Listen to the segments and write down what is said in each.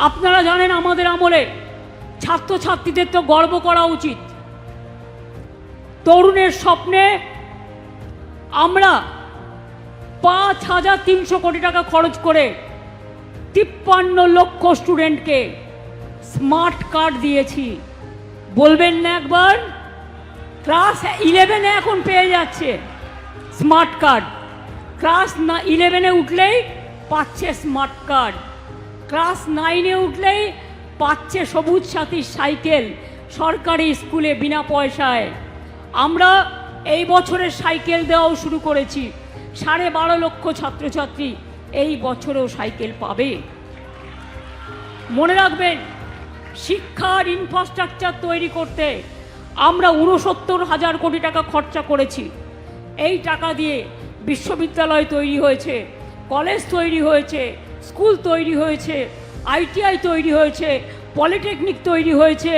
আপনারা জানেন আমাদের আমলে ছাত্রছাত্রীদের তো গর্ব করা উচিত। তরুণের স্বপ্নে আমরা 5,300 কোটি টাকা খরচ করে 53 লক্ষ স্টুডেন্টকে স্মার্ট কার্ড দিয়েছি। বলবেন না একবার? ক্লাস 11-এ এখন পেয়ে যাচ্ছে স্মার্ট কার্ড, ক্লাস 11-এ উঠলেই পাচ্ছে স্মার্ট কার্ড, ক্লাস 9-এ উঠলেই পাচ্ছে সবুজ সাথী সাইকেল সরকারি স্কুলে বিনা পয়সায়। আমরা এই বছরের সাইকেল দেওয়াও শুরু করেছি। 12.5 লক্ষ ছাত্রছাত্রী এই বছরেও সাইকেল পাবে। মনে রাখবেন, শিক্ষার ইনফ্রাস্ট্রাকচার তৈরি করতে আমরা 69,000 কোটি টাকা খরচা করেছি। এই টাকা দিয়ে বিশ্ববিদ্যালয় তৈরি হয়েছে, কলেজ তৈরি হয়েছে, স্কুল তৈরি হয়েছে, ITI তৈরি হয়েছে, পলিটেকনিক তৈরি হয়েছে,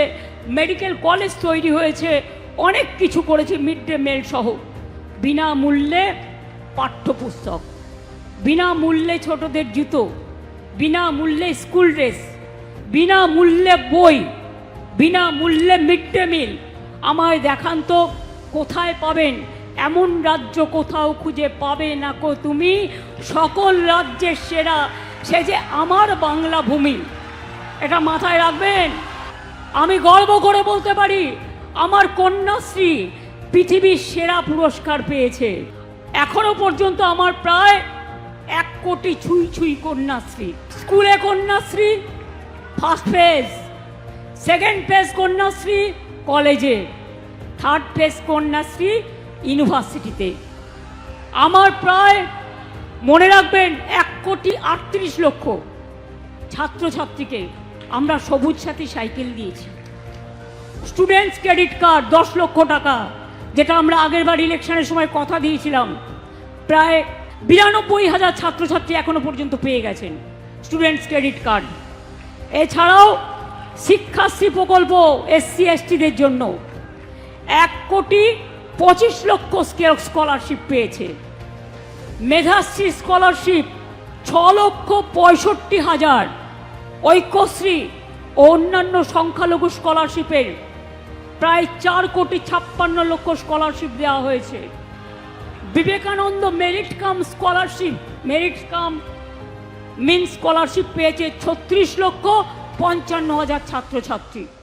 মেডিকেল কলেজ তৈরি হয়েছে, অনেক কিছু করেছে। মিড ডে মিল সহ বিনামূল্যে পাঠ্যপুস্তক, বিনামূল্যে ছোটদের জুতো, বিনামূল্যে স্কুল ড্রেস, বিনামূল্যে বই, বিনামূল্যে মিড ডে মিল। আমায় দেখান তো কোথায় পাবেন? এমন রাজ্য কোথাও খুঁজে পাবে না কো তুমি। সকল রাজ্যের সেরা সে যে আমার বাংলা ভূমি, এটা মাথায় রাখবেন। আমি গর্ব করে বলতে পারি, আমার কন্যাশ্রী পৃথিবীর সেরা পুরস্কার পেয়েছে। এখনো পর্যন্ত আমার প্রায় 1 কোটি ছুঁই কন্যাশ্রী। স্কুলে Kanyashree first phase, second phase Kanyashree কলেজে, থার্ড ফেজ কন্যাশ্রী ইউনিভার্সিটিতে। আমার প্রায় মনে রাখবেন 1,38,00,000 ছাত্রছাত্রীকে আমরা সবুজ সাথী সাইকেল দিয়েছি। স্টুডেন্টস ক্রেডিট কার্ড 10 লক্ষ টাকা, যেটা আমরা আগেরবার ইলেকশনের সময় কথা দিয়েছিলাম, প্রায় 92,000 ছাত্রছাত্রী এখনো পর্যন্ত পেয়ে গেছেন স্টুডেন্টস ক্রেডিট কার্ড। এছাড়াও শিক্ষাশ্রী প্রকল্প SC/STদের জন্য 1,25,00,000 স্কলারশিপ পেয়েছে। মেধাশ্রী স্কলারশিপ 6,65,000, ঐক্যশ্রী ও অন্যান্য সংখ্যালঘু স্কলারশিপের প্রায় 4,56,00,000 স্কলারশিপ দেওয়া হয়েছে। Vivekananda merit cum scholarship, merit cum mean scholarship পেয়েছে 36,55,000 ছাত্রছাত্রী।